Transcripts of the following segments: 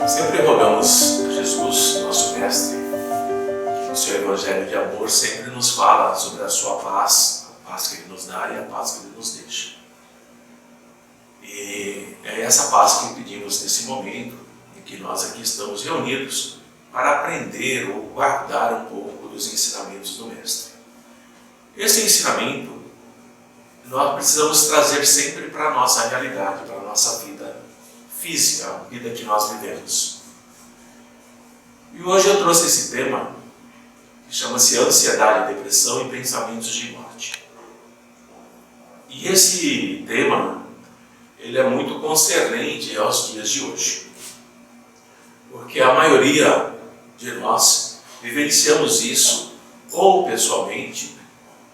Sempre rogamos a Jesus, nosso Mestre, que no seu Evangelho de amor sempre nos fala sobre a sua paz, a paz que Ele nos dá e a paz que Ele nos deixa. E é essa paz que pedimos nesse momento em que nós aqui estamos reunidos para aprender ou guardar um pouco dos ensinamentos do Mestre. Esse ensinamento nós precisamos trazer sempre para a nossa realidade, para a nossa vida física, a vida que nós vivemos. E hoje eu trouxe esse tema que chama-se ansiedade, depressão e pensamentos de morte. E esse tema, ele é muito concernente aos dias de hoje. Porque a maioria de nós vivenciamos isso ou pessoalmente,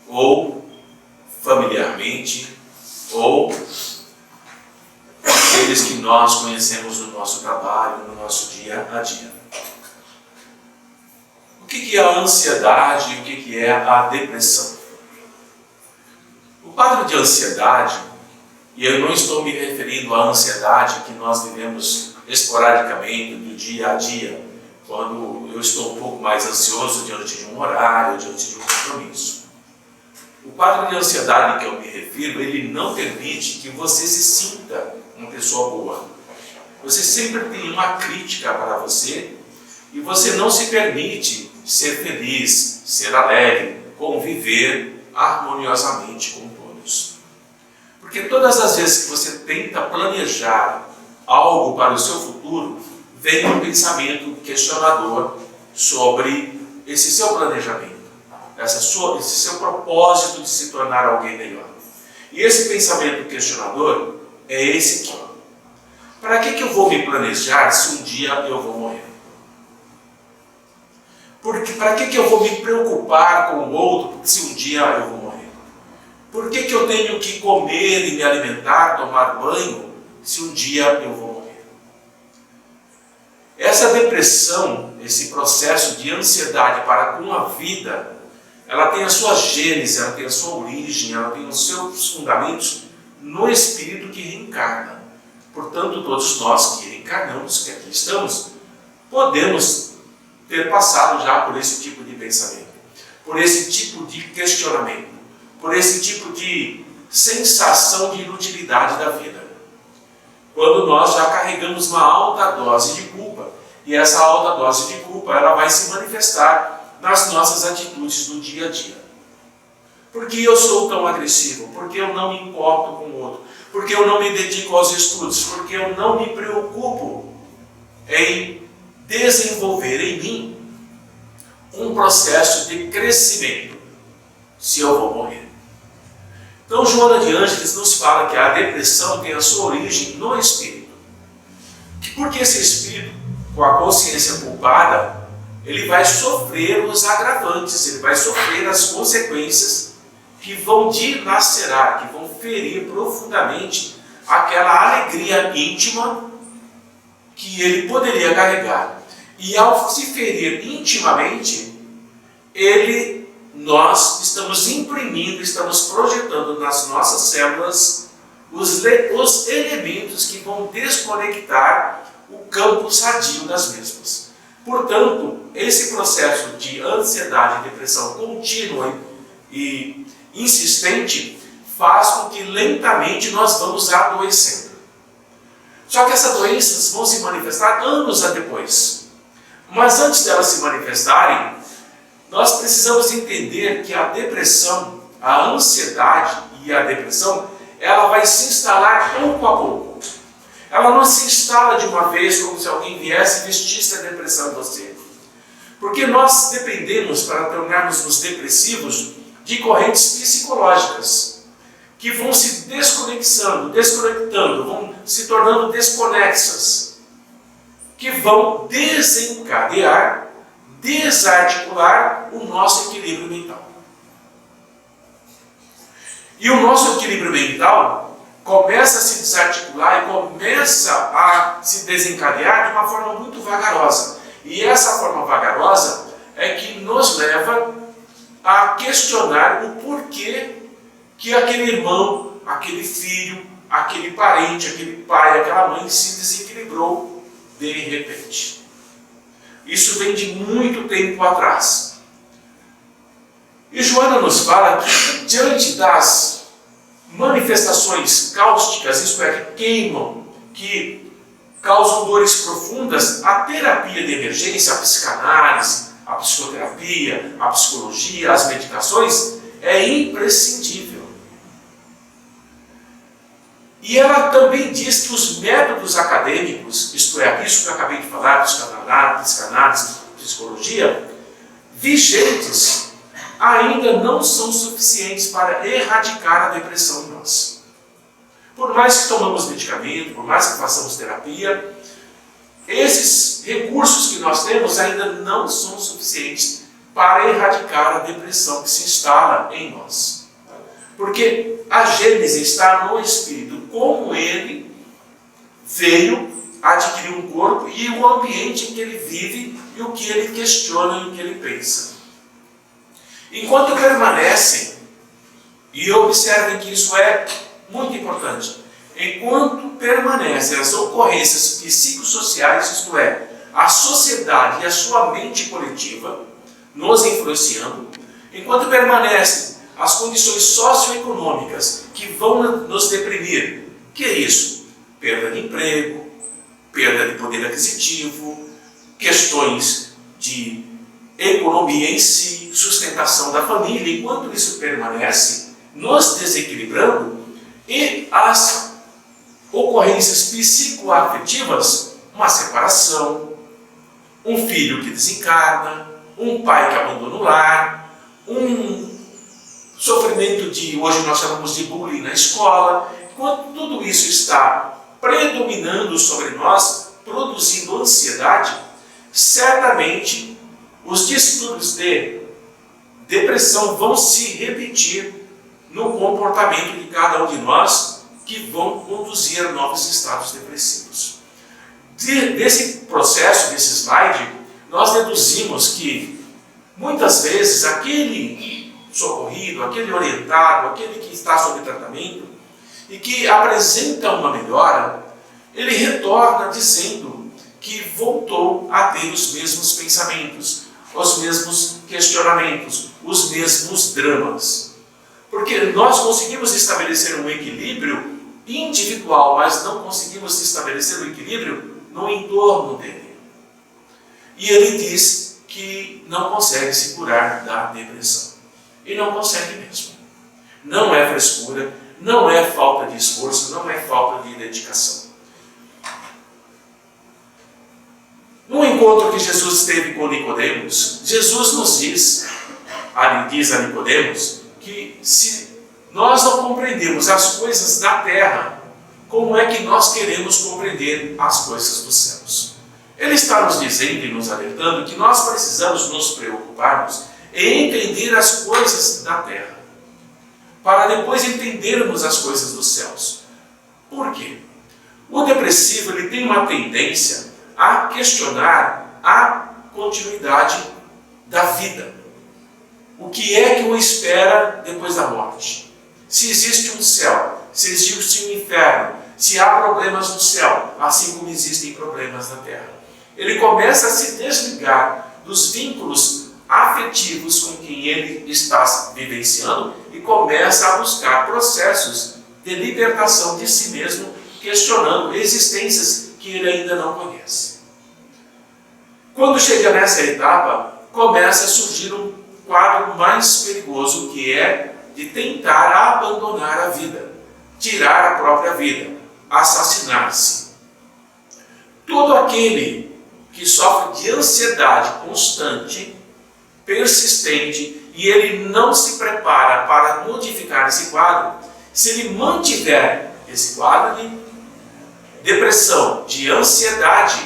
ou familiarmente, ou aqueles que nós conhecemos no nosso trabalho, no nosso dia a dia. O que é a ansiedade e o que é a depressão? O quadro de ansiedade, e eu não estou me referindo à ansiedade que nós vivemos esporadicamente do dia a dia, quando eu estou um pouco mais ansioso diante de um horário, diante de um compromisso. O quadro de ansiedade que eu me refiro, ele não permite que você se sinta uma pessoa boa. Você sempre tem uma crítica para você e você não se permite ser feliz, ser alegre, conviver harmoniosamente com todos. Porque todas as vezes que você tenta planejar algo para o seu futuro, vem um pensamento questionador sobre esse seu planejamento, esse seu propósito de se tornar alguém melhor. E esse pensamento questionador é esse aqui. Para que eu vou me planejar se um dia eu vou morrer? Para que eu vou me preocupar com o outro se um dia eu vou morrer? Por que eu tenho que comer e me alimentar, tomar banho, se um dia eu vou morrer? Essa depressão, esse processo de ansiedade para com a vida, ela tem a sua gênese, ela tem a sua origem, ela tem os seus fundamentos no espírito que reencarna. Portanto, todos nós que reencarnamos, que aqui estamos, podemos ter passado já por esse tipo de pensamento, por esse tipo de questionamento, por esse tipo de sensação de inutilidade da vida. Quando nós já carregamos uma alta dose de culpa, e essa alta dose de culpa ela vai se manifestar nas nossas atitudes do dia a dia. Por que eu sou tão agressivo? Por que eu não me importo com o outro? Por que eu não me dedico aos estudos? Por que eu não me preocupo em desenvolver em mim um processo de crescimento se eu vou morrer? Então, Joana de Ângeles nos fala que a depressão tem a sua origem no espírito. Porque esse espírito, com a consciência culpada, ele vai sofrer os agravantes, ele vai sofrer as consequências que vão dilacerar, que vão ferir profundamente aquela alegria íntima que ele poderia carregar. E ao se ferir intimamente, nós estamos imprimindo, estamos projetando nas nossas células os elementos que vão desconectar o campo sadio das mesmas. Portanto, esse processo de ansiedade e depressão contínua e insistente faz com que lentamente nós vamos adoecendo. Só que essas doenças vão se manifestar anos depois. Mas antes delas se manifestarem, nós precisamos entender que a depressão, a ansiedade e a depressão, ela vai se instalar pouco a pouco. Ela não se instala de uma vez como se alguém viesse e vestisse a depressão em você. Porque nós dependemos, para tornarmos-nos depressivos, de correntes psicológicas que vão se desconectando, vão se tornando desconexas, que vão desencadear, desarticular o nosso equilíbrio mental. E o nosso equilíbrio mental começa a se desarticular e começa a se desencadear de uma forma muito vagarosa. E essa forma vagarosa é que nos leva a questionar o porquê que aquele irmão, aquele filho, aquele parente, aquele pai, aquela mãe se desequilibrou de repente. Isso vem de muito tempo atrás. E Joana nos fala que, diante das manifestações cáusticas, isto é, que queimam, que causam dores profundas, a terapia de emergência, a psicanálise, a psicoterapia, a psicologia, as medicações, é imprescindível. E ela também diz que os métodos acadêmicos, isto é, isso que eu acabei de falar, psicanálise, psicologia, vigentes, ainda não são suficientes para erradicar a depressão em nós. Por mais que tomamos medicamento, por mais que façamos terapia, esses recursos que nós temos ainda não são suficientes para erradicar a depressão que se instala em nós. Porque a gênese está no espírito, como ele veio adquirir um corpo e o ambiente em que ele vive e o que ele questiona e o que ele pensa. Enquanto permanecem, e observem que isso é muito importante, enquanto permanecem as ocorrências psicossociais, isto é, a sociedade e a sua mente coletiva nos influenciando, enquanto permanecem as condições socioeconômicas que vão nos deprimir, que é isso? Perda de emprego, perda de poder aquisitivo, questões de economia em si, sustentação da família, enquanto isso permanece nos desequilibrando, e as ocorrências psicoafetivas, uma separação, um filho que desencarna, um pai que abandona o lar, um sofrimento de, hoje nós chamamos de bullying na escola, quando tudo isso está predominando sobre nós, produzindo ansiedade, certamente os distúrbios de depressão vão se repetir no comportamento de cada um de nós, que vão conduzir a novos estados depressivos. Desse processo, desse slide, nós deduzimos que muitas vezes aquele socorrido, aquele orientado, aquele que está sob tratamento e que apresenta uma melhora, ele retorna dizendo que voltou a ter os mesmos pensamentos, os mesmos questionamentos, os mesmos dramas. Porque nós conseguimos estabelecer um equilíbrio individual, mas não conseguimos estabelecer o equilíbrio no entorno dele. E ele diz que não consegue se curar da depressão. E não consegue mesmo. Não é frescura, não é falta de esforço, não é falta de dedicação. No encontro que Jesus teve com Nicodemos, Jesus nos diz a Nicodemos, que se nós não compreendemos as coisas da terra, como é que nós queremos compreender as coisas dos céus? Ele está nos dizendo e nos alertando que nós precisamos nos preocuparmos em entender as coisas da terra, para depois entendermos as coisas dos céus. Por quê? O depressivo ele tem uma tendência a questionar a continuidade da vida. O que é que o espera depois da morte? Se existe um céu, se existe um inferno, se há problemas no céu, assim como existem problemas na terra. Ele começa a se desligar dos vínculos afetivos com quem ele está vivenciando e começa a buscar processos de libertação de si mesmo, questionando existências que ele ainda não conhece. Quando chega nessa etapa, começa a surgir um quadro mais perigoso, que é de tentar abandonar a vida, tirar a própria vida, assassinar-se. Todo aquele que sofre de ansiedade constante, persistente, e ele não se prepara para modificar esse quadro, se ele mantiver esse quadro de depressão, de ansiedade,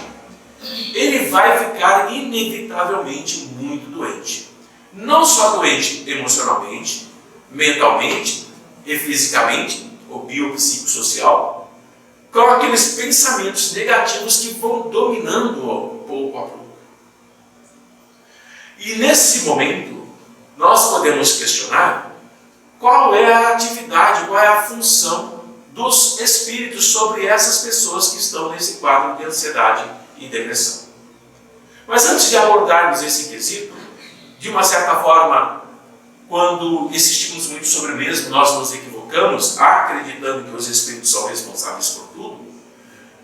ele vai ficar inevitavelmente muito doente. Não só doente emocionalmente, mentalmente e fisicamente, ou biopsicossocial, com aqueles pensamentos negativos que vão dominando pouco a pouco. E nesse momento, nós podemos questionar qual é a atividade, qual é a função dos espíritos sobre essas pessoas que estão nesse quadro de ansiedade e depressão. Mas antes de abordarmos esse quesito, de uma certa forma, quando insistimos muito sobre o mesmo, nós nos equivocamos, acreditando que os espíritos são responsáveis por tudo,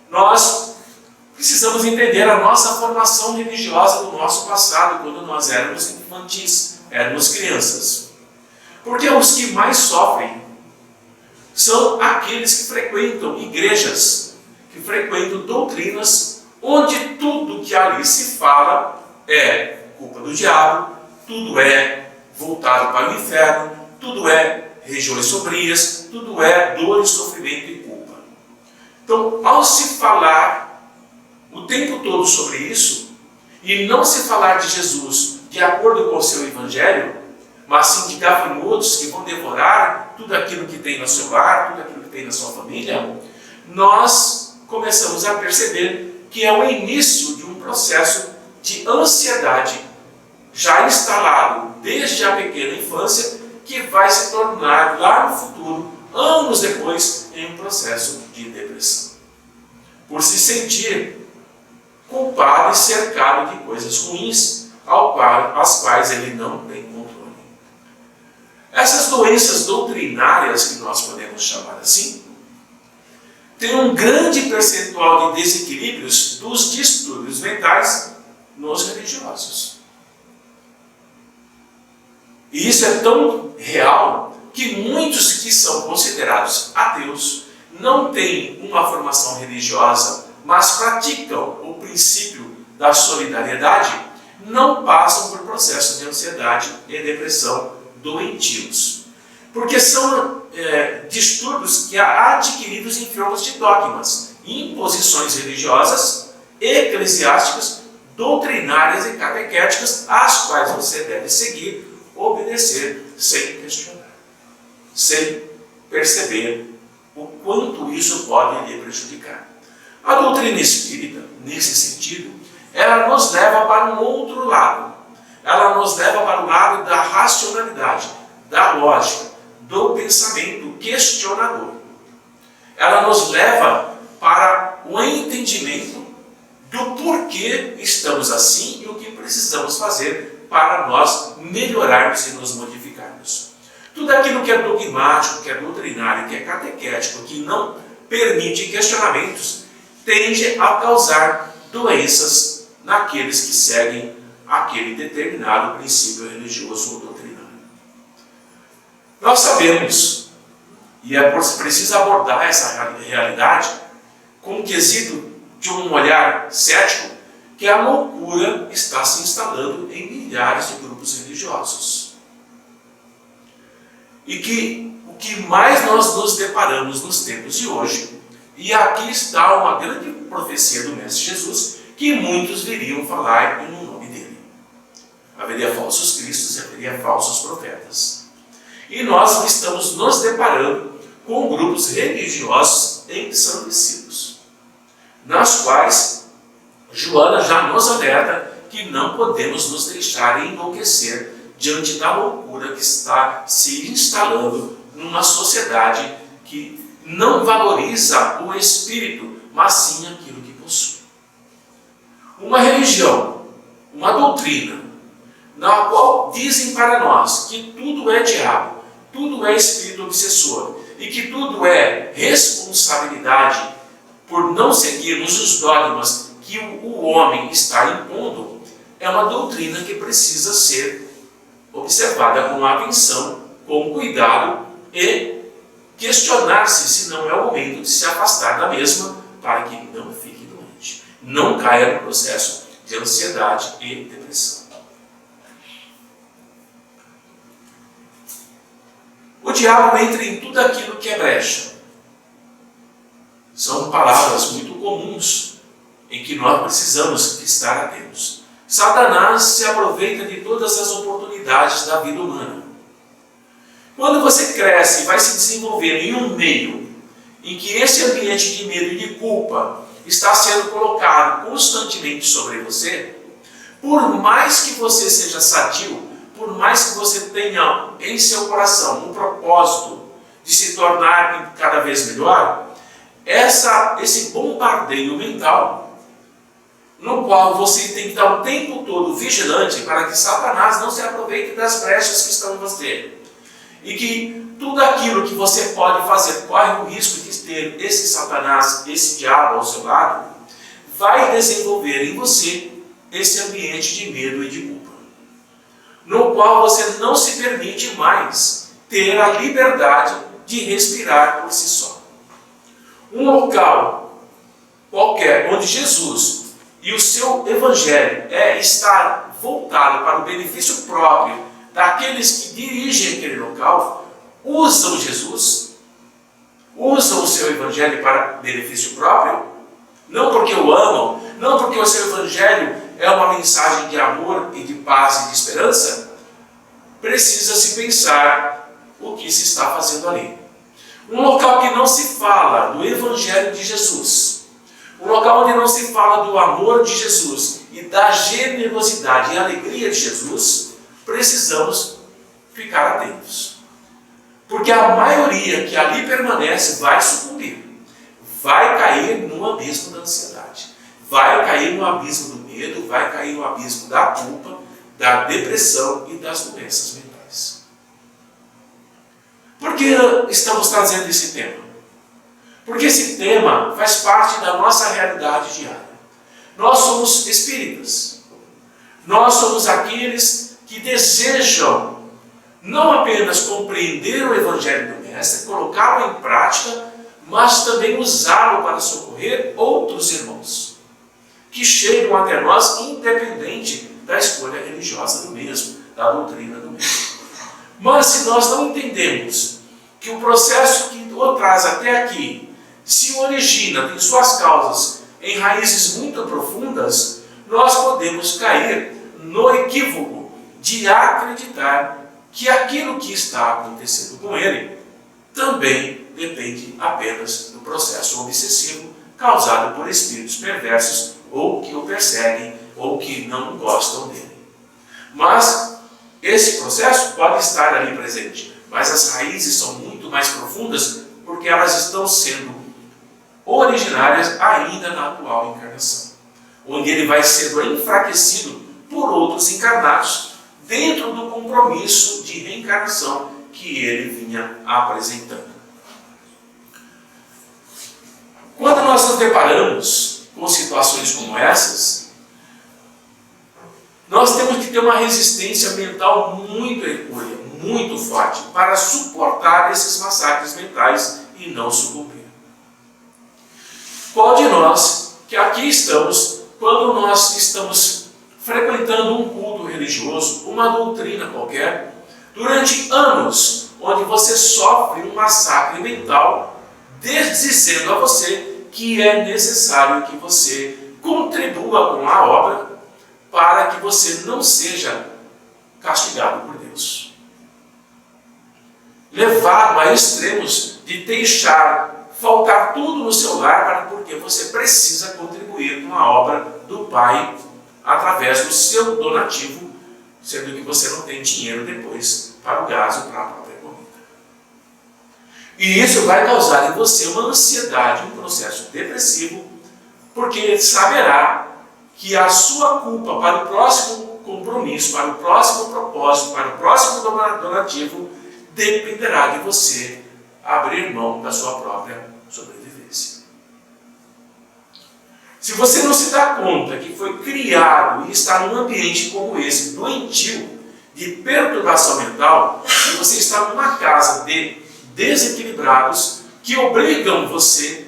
nós precisamos entender a nossa formação religiosa do nosso passado, quando nós éramos infantis, éramos crianças. Porque os que mais sofrem são aqueles que frequentam igrejas, que frequentam doutrinas, onde tudo que ali se fala é culpa do diabo, tudo é voltado para o inferno, tudo é regiões sombrias, tudo é dor, sofrimento e culpa. Então, ao se falar o tempo todo sobre isso, e não se falar de Jesus de acordo com o seu evangelho, mas sim de gafanhotos que vão devorar tudo aquilo que tem no seu lar, tudo aquilo que tem na sua família, nós começamos a perceber que é o início de um processo de ansiedade já instalado desde a pequena infância, que vai se tornar lá no futuro, anos depois, em um processo de depressão. Por se sentir culpado e cercado de coisas ruins, às quais ele não tem controle. Essas doenças doutrinárias, que nós podemos chamar assim, têm um grande percentual de desequilíbrios dos distúrbios mentais nos religiosos. E isso é tão real que muitos que são considerados ateus não têm uma formação religiosa, mas praticam o princípio da solidariedade, não passam por processos de ansiedade e depressão doentios. Porque são distúrbios que adquiridos em formas de dogmas, imposições religiosas, eclesiásticas, doutrinárias e catequéticas, às quais você deve seguir, obedecer sem questionar, sem perceber o quanto isso pode lhe prejudicar. A doutrina espírita, nesse sentido, ela nos leva para um outro lado. Ela nos leva para o lado da racionalidade, da lógica, do pensamento questionador. Ela nos leva para o entendimento do porquê estamos assim e o que precisamos fazer para nós melhorarmos e nos modificarmos. Tudo aquilo que é dogmático, que é doutrinário, que é catequético, que não permite questionamentos, tende a causar doenças naqueles que seguem aquele determinado princípio religioso ou doutrinário. Nós sabemos, e é preciso abordar essa realidade com o quesito de um olhar cético, que a loucura está se instalando em milhares de grupos religiosos. E que o que mais nós nos deparamos nos tempos de hoje, e aqui está uma grande profecia do Mestre Jesus, que muitos viriam falar no nome dele. Haveria falsos cristos e haveria falsos profetas. E nós estamos nos deparando com grupos religiosos ensandecidos, nas quais Joana já nos alerta que não podemos nos deixar enlouquecer diante da loucura que está se instalando numa sociedade que não valoriza o espírito, mas sim aquilo que possui. Uma religião, uma doutrina, na qual dizem para nós que tudo é diabo, tudo é espírito obsessor e que tudo é responsabilidade por não seguirmos os dogmas que o homem está impondo, é uma doutrina que precisa ser observada com atenção, com cuidado e questionar-se se não é o momento de se afastar da mesma para que não fique doente, não caia no processo de ansiedade e depressão. O diabo entra em tudo aquilo que é brecha. São palavras muito comuns em que nós precisamos estar atentos. Satanás se aproveita de todas as oportunidades da vida humana. Quando você cresce e vai se desenvolver em um meio em que esse ambiente de medo e de culpa está sendo colocado constantemente sobre você, por mais que você seja sadio, por mais que você tenha em seu coração um propósito de se tornar cada vez melhor, esse bombardeio mental no qual você tem que estar o tempo todo vigilante para que Satanás não se aproveite das brechas que estão em você. E que tudo aquilo que você pode fazer corre o risco de ter esse Satanás, esse diabo ao seu lado, vai desenvolver em você esse ambiente de medo e de culpa, no qual você não se permite mais ter a liberdade de respirar por si só. Um local qualquer onde Jesus e o seu evangelho estar voltado para o benefício próprio daqueles que dirigem aquele local, usam Jesus, usam o seu evangelho para benefício próprio, não porque o amam, não porque o seu evangelho é uma mensagem de amor e de paz e de esperança, precisa-se pensar o que se está fazendo ali. Um local que não se fala do evangelho de Jesus, um local onde não se fala do amor de Jesus e da generosidade e alegria de Jesus, precisamos ficar atentos. Porque a maioria que ali permanece vai sucumbir, vai cair no abismo da ansiedade, vai cair no abismo do medo, vai cair no abismo da culpa, da depressão e das doenças mentais. Por que estamos trazendo esse tema? Porque esse tema faz parte da nossa realidade diária. Nós somos espíritas. Nós somos aqueles que desejam não apenas compreender o Evangelho do Mestre, colocá-lo em prática, mas também usá-lo para socorrer outros irmãos que chegam até nós independente da escolha religiosa do mesmo, da doutrina do mesmo. Mas se nós não entendemos que o processo que o traz até aqui se origina, tem suas causas em raízes muito profundas, nós podemos cair no equívoco de acreditar que aquilo que está acontecendo com ele também depende apenas do processo obsessivo causado por espíritos perversos ou que o perseguem ou que não gostam dele. Mas esse processo pode estar ali presente, mas as raízes são muito mais profundas porque elas estão sendo originárias ainda na atual encarnação, onde ele vai sendo enfraquecido por outros encarnados dentro do compromisso de reencarnação que ele vinha apresentando. Quando nós nos deparamos com situações como essas, nós temos que ter uma resistência mental muito hercúlea, muito forte, para suportar esses massacres mentais e não sucumbir. Qual de nós que aqui estamos, quando nós estamos frequentando um culto religioso, uma doutrina qualquer, durante anos, onde você sofre um massacre mental, dizendo a você que é necessário que você contribua com a obra para que você não seja castigado por Deus. Levado a extremos de deixar faltar tudo no seu lar porque você precisa contribuir com a obra do Pai através do seu donativo, sendo que você não tem dinheiro depois para o gás ou para a própria comida. E isso vai causar em você uma ansiedade, um processo depressivo, porque saberá que a sua culpa para o próximo compromisso, para o próximo propósito, para o próximo donativo, dependerá de você abrir mão da sua própria sobrevivência. Se você não se dá conta que foi criado e está num ambiente como esse, doentio, de perturbação mental, e você está numa casa de desequilibrados que obrigam você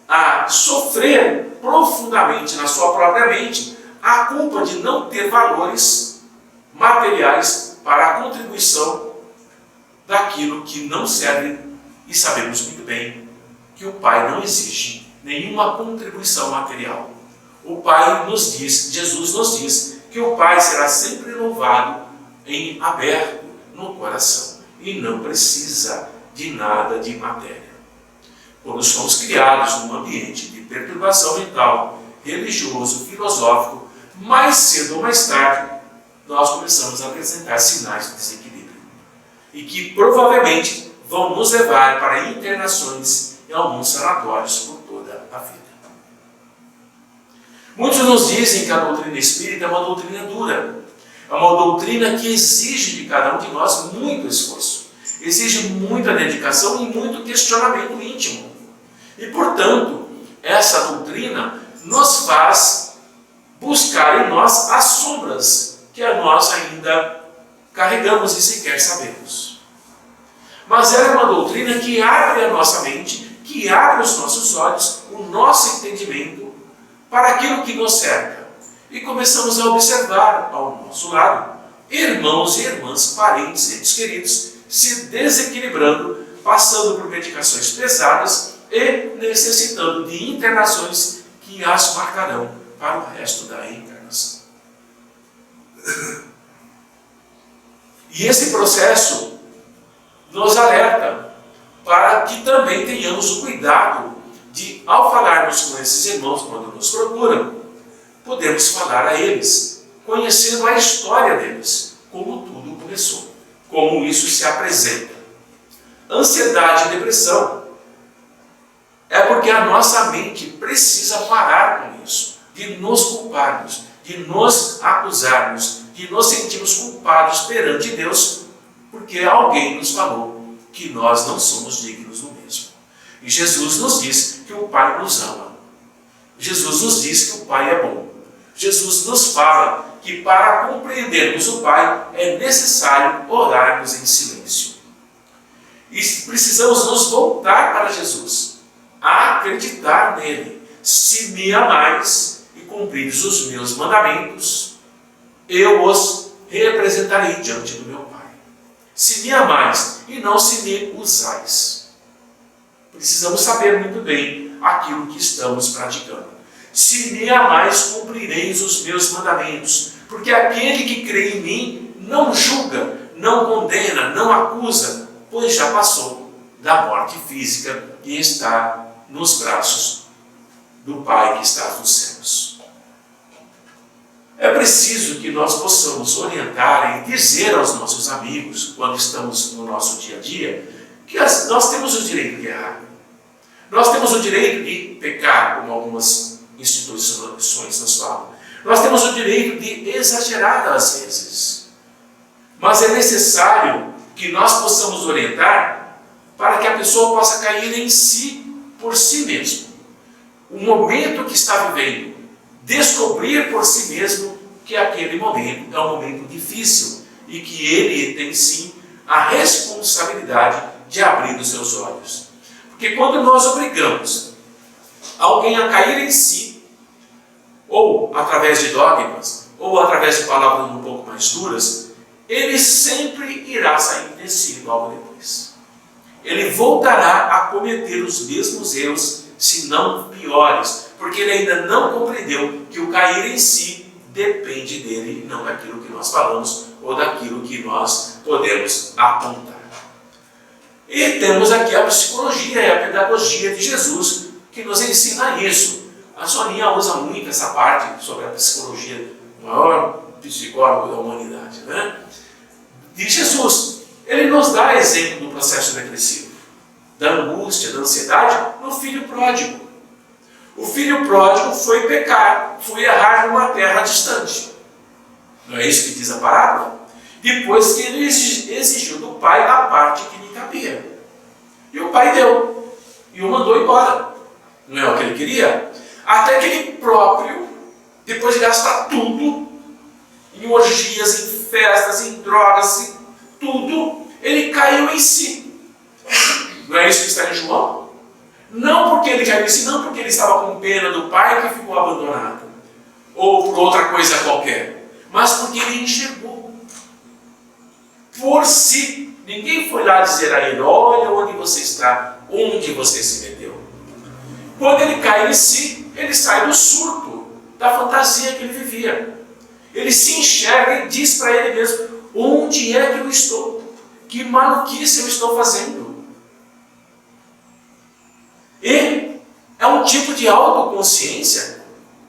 a sofrer profundamente na sua própria mente a culpa de não ter valores materiais para a contribuição daquilo que não serve, e sabemos muito bem que o Pai não exige nenhuma contribuição material. O Pai nos diz, Jesus nos diz, que o Pai será sempre louvado em aberto no coração e não precisa de nada de matéria. Quando somos criados num ambiente de perturbação mental, religioso, filosófico, mais cedo ou mais tarde, nós começamos a apresentar sinais de desequilíbrio e que provavelmente vão nos levar para internações em alguns sanatórios por toda a vida. Muitos nos dizem que a doutrina espírita é uma doutrina dura, é uma doutrina que exige de cada um de nós muito esforço, exige muita dedicação e muito questionamento íntimo. E, portanto, essa doutrina nos faz buscar em nós as sombras que nós ainda carregamos e sequer sabemos. Mas ela é uma doutrina que abre a nossa mente, que abre os nossos olhos, o nosso entendimento para aquilo que nos cerca. E começamos a observar ao nosso lado irmãos e irmãs, parentes, entes queridos, se desequilibrando, passando por medicações pesadas e necessitando de internações que as marcarão para o resto da reencarnação. E esse processo nos alerta para que também tenhamos o cuidado de, ao falarmos com esses irmãos quando nos procuram, podemos falar a eles, conhecendo a história deles, como tudo começou, como isso se apresenta. Ansiedade e depressão é porque a nossa mente precisa parar com isso, de nos culparmos, de nos acusarmos, de nos sentirmos culpados perante Deus, porque alguém nos falou que nós não somos dignos do mesmo. E Jesus nos diz que o Pai nos ama. Jesus nos diz que o Pai é bom. Jesus nos fala que para compreendermos o Pai é necessário orarmos em silêncio. E precisamos nos voltar para Jesus, a acreditar nele. Se me amais e cumprires os meus mandamentos, eu os representarei diante do meu Pai. Se me amais e não se me usais. Precisamos saber muito bem aquilo que estamos praticando. Se me amais, cumprireis os meus mandamentos, porque aquele que crê em mim não julga, não condena, não acusa, pois já passou da morte física e está nos braços do Pai que está nos céus. É preciso que nós possamos orientar e dizer aos nossos amigos, quando estamos no nosso dia a dia, que nós temos o direito de errar. Nós temos o direito de pecar, como algumas instituições nos falam. Nós temos o direito de exagerar às vezes. Mas é necessário que nós possamos orientar para que a pessoa possa cair em si, por si mesmo. O momento que está vivendo, descobrir por si mesmo que aquele momento é um momento difícil e que ele tem sim a responsabilidade de abrir os seus olhos. Porque quando nós obrigamos alguém a cair em si, ou através de dogmas, ou através de palavras um pouco mais duras, ele sempre irá sair de si logo depois. Ele voltará a cometer os mesmos erros, se não piores, porque ele ainda não compreendeu que o cair em si depende dele, não daquilo que nós falamos ou daquilo que nós podemos apontar. E temos aqui a psicologia e a pedagogia de Jesus, que nos ensina isso. A Soninha usa muito essa parte sobre a psicologia, o maior psicólogo da humanidade, né? De Jesus. Ele nos dá exemplo do processo depressivo, da angústia, da ansiedade, no filho pródigo. O filho pródigo foi pecar, foi errar numa terra distante. Não é isso que diz a parábola? Depois que ele exigiu do pai a parte que lhe cabia. E o pai deu. E o mandou embora. Não é o que ele queria? Até que ele próprio, depois de gastar tudo, em orgias, em festas, em drogas, em tudo, ele caiu em si. Não é isso que está em João? Não porque ele caiu em si, não porque ele estava com pena do pai que ficou abandonado, ou por outra coisa qualquer, mas porque ele enxergou por si. Ninguém foi lá dizer a ele: olha onde você está, onde você se meteu. Quando ele cai em si, ele sai do surto, da fantasia que ele vivia. Ele se enxerga e diz para ele mesmo: onde é que eu estou? Que maluquice eu estou fazendo? E é um tipo de autoconsciência,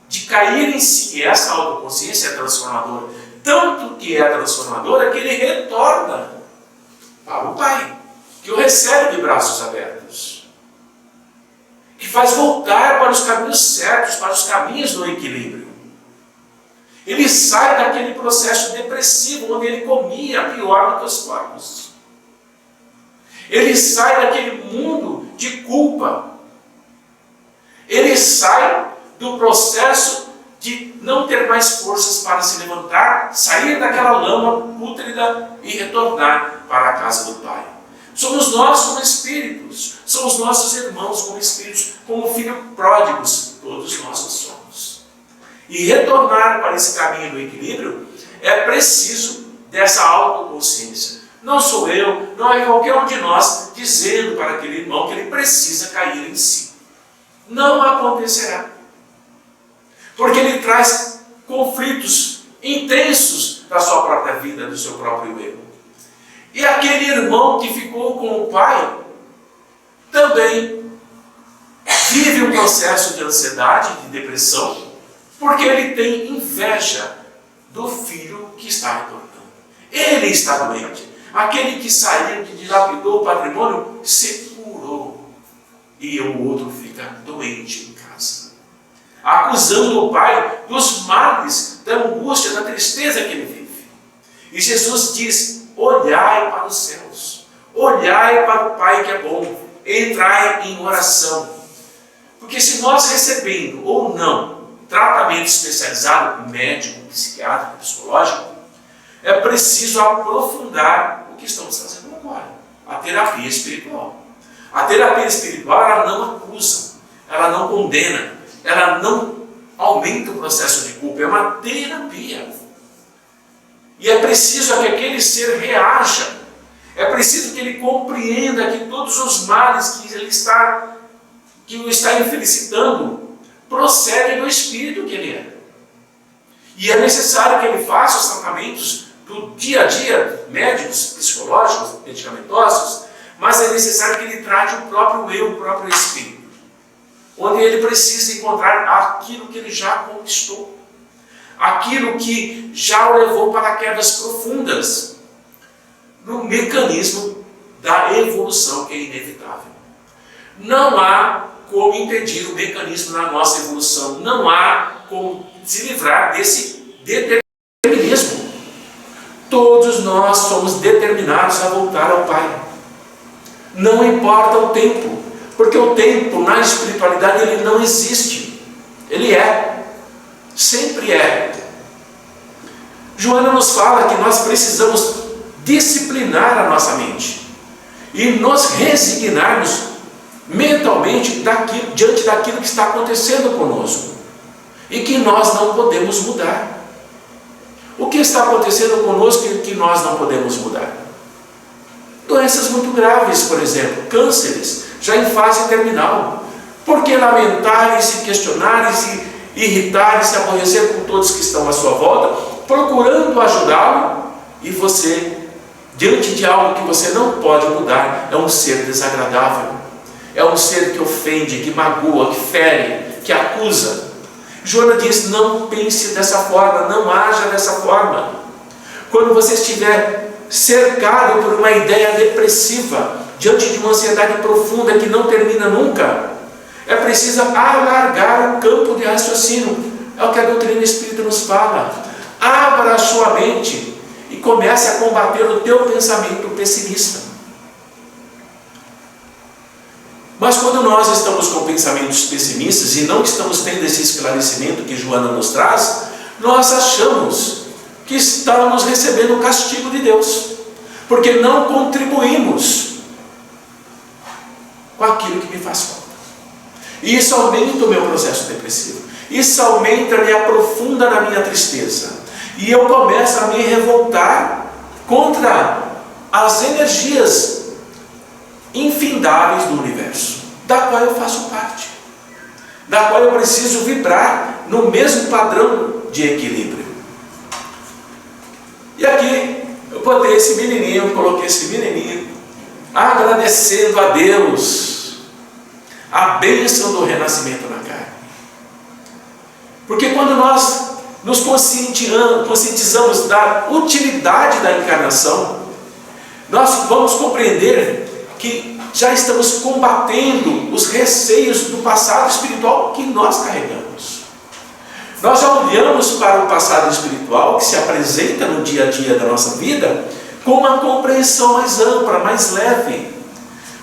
de cair em si. E essa autoconsciência é transformadora. Tanto que é transformadora que ele retorna para o Pai, que o recebe de braços abertos, que faz voltar para os caminhos certos, para os caminhos do equilíbrio. Ele sai daquele processo depressivo, onde ele comia pior do que os porcos. Ele sai daquele mundo de culpa. Ele sai do processo de não ter mais forças para se levantar, sair daquela lama pútrida e retornar para a casa do Pai. Somos nós como espíritos, somos nossos irmãos como espíritos, como filhos pródigos, todos nós somos. E retornar para esse caminho do equilíbrio é preciso dessa autoconsciência. Não sou eu, não é qualquer um de nós dizendo para aquele irmão que ele precisa cair em si. Não acontecerá. Porque ele traz conflitos intensos da sua própria vida, do seu próprio eu. E aquele irmão que ficou com o pai também vive um processo de ansiedade, de depressão, porque ele tem inveja do filho que está retornando. Ele está doente. Aquele que saiu, que dilapidou o patrimônio, se curou. E o outro fica doente em casa, acusando o pai dos males, da angústia, da tristeza que ele vive. E Jesus diz: olhai para os céus, olhai para o Pai que é bom, entrai em oração. Porque se nós recebendo ou não tratamento especializado, médico, psiquiátrico, psicológico, é preciso aprofundar o que estamos fazendo agora, a terapia espiritual. A terapia espiritual, ela não acusa, ela não condena, ela não aumenta o processo de culpa, é uma terapia. E é preciso que aquele ser reaja, é preciso que ele compreenda que todos os males que o está infelicitando procedem do espírito que ele é. E é necessário que ele faça os tratamentos do dia a dia, médicos, psicológicos, medicamentosos, mas é necessário que ele trate o próprio eu, o próprio espírito, onde ele precisa encontrar aquilo que ele já conquistou, aquilo que já o levou para quedas profundas, no mecanismo da evolução que é inevitável. Não há como impedir o mecanismo da nossa evolução, não há como se livrar desse determinismo. Todos nós somos determinados a voltar ao Pai. Não importa o tempo, porque o tempo na espiritualidade ele não existe. Ele é, sempre é. Joana nos fala que nós precisamos disciplinar a nossa mente e nos resignarmos mentalmente diante daquilo que está acontecendo conosco e que nós não podemos mudar. O que está acontecendo conosco e que nós não podemos mudar? Doenças muito graves, por exemplo, cânceres, já em fase terminal. Por que lamentar e se questionar e se irritar e se aborrecer com todos que estão à sua volta, procurando ajudá-lo, e você, diante de algo que você não pode mudar, é um ser desagradável, é um ser que ofende, que magoa, que fere, que acusa. Joana diz: não pense dessa forma, não haja dessa forma. Quando você estiver cercado por uma ideia depressiva, diante de uma ansiedade profunda que não termina nunca, é preciso alargar o campo de raciocínio. É o que a doutrina espírita nos fala. Abra a sua mente e comece a combater o teu pensamento pessimista. Mas quando nós estamos com pensamentos pessimistas e não estamos tendo esse esclarecimento que Joana nos traz, nós achamos que estamos recebendo o castigo de Deus, porque não contribuímos com aquilo que me faz falta. E isso aumenta o meu processo depressivo, isso aumenta, me aprofunda na minha tristeza, e eu começo a me revoltar contra as energias infindáveis do universo, da qual eu faço parte, da qual eu preciso vibrar no mesmo padrão de equilíbrio. E aqui eu botei esse menininho, coloquei esse menininho, agradecendo a Deus a bênção do renascimento na carne. Porque quando nós nos conscientizamos da utilidade da encarnação, nós vamos compreender que já estamos combatendo os receios do passado espiritual que nós carregamos. Nós já olhamos para o passado espiritual que se apresenta no dia a dia da nossa vida com uma compreensão mais ampla, mais leve.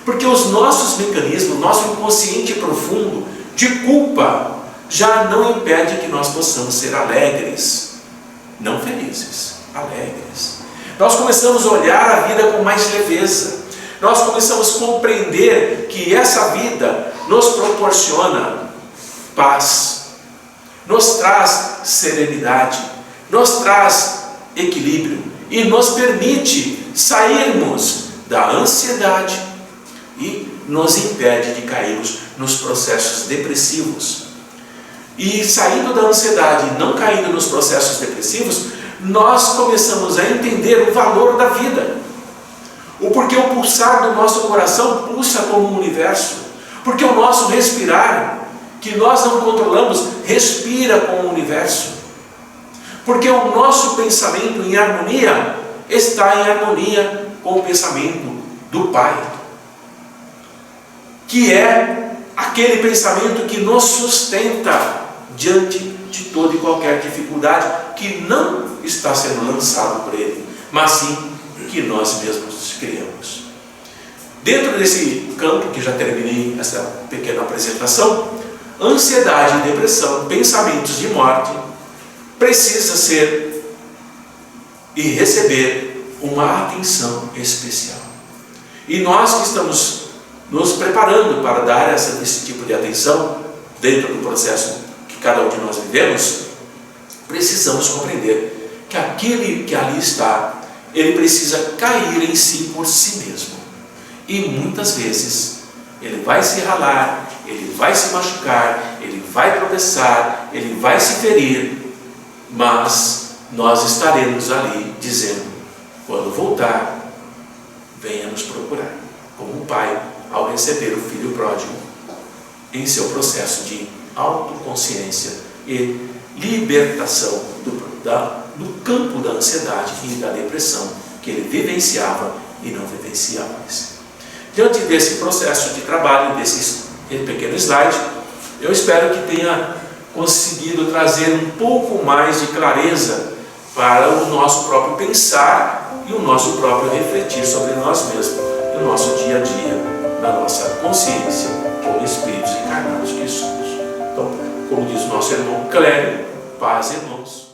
Porque os nossos mecanismos, nosso inconsciente profundo de culpa já não impede que nós possamos ser alegres, não felizes, alegres. Nós começamos a olhar a vida com mais leveza. Nós começamos a compreender que essa vida nos proporciona paz, nos traz serenidade, nos traz equilíbrio e nos permite sairmos da ansiedade e nos impede de cairmos nos processos depressivos. E saindo da ansiedade e não caindo nos processos depressivos, nós começamos a entender o valor da vida. O porquê o pulsar do nosso coração pulsa como um universo. Porque o nosso respirar, que nós não controlamos, respira com o universo. Porque o nosso pensamento em harmonia está em harmonia com o pensamento do Pai, que é aquele pensamento que nos sustenta diante de toda e qualquer dificuldade que não está sendo lançado por Ele, mas sim que nós mesmos criamos. Dentro desse campo, que já terminei essa pequena apresentação, ansiedade e depressão, pensamentos de morte, precisa ser e receber uma atenção especial. E nós que estamos nos preparando para dar esse tipo de atenção dentro do processo que cada um de nós vivemos, precisamos compreender que aquele que ali está, ele precisa cair em si por si mesmo. E muitas vezes ele vai se ralar, ele vai se machucar, ele vai tropeçar, ele vai se ferir, mas nós estaremos ali dizendo: quando voltar, venha nos procurar, como o pai ao receber o filho pródigo em seu processo de autoconsciência e libertação do campo da ansiedade e da depressão que ele vivenciava e não vivencia mais. Diante desse processo de trabalho, desse pequeno slide, eu espero que tenha conseguido trazer um pouco mais de clareza para o nosso próprio pensar e o nosso próprio refletir sobre nós mesmos, no nosso dia a dia, na nossa consciência, como espíritos encarnados que somos. Então, como diz o nosso irmão Clério, paz, irmãos.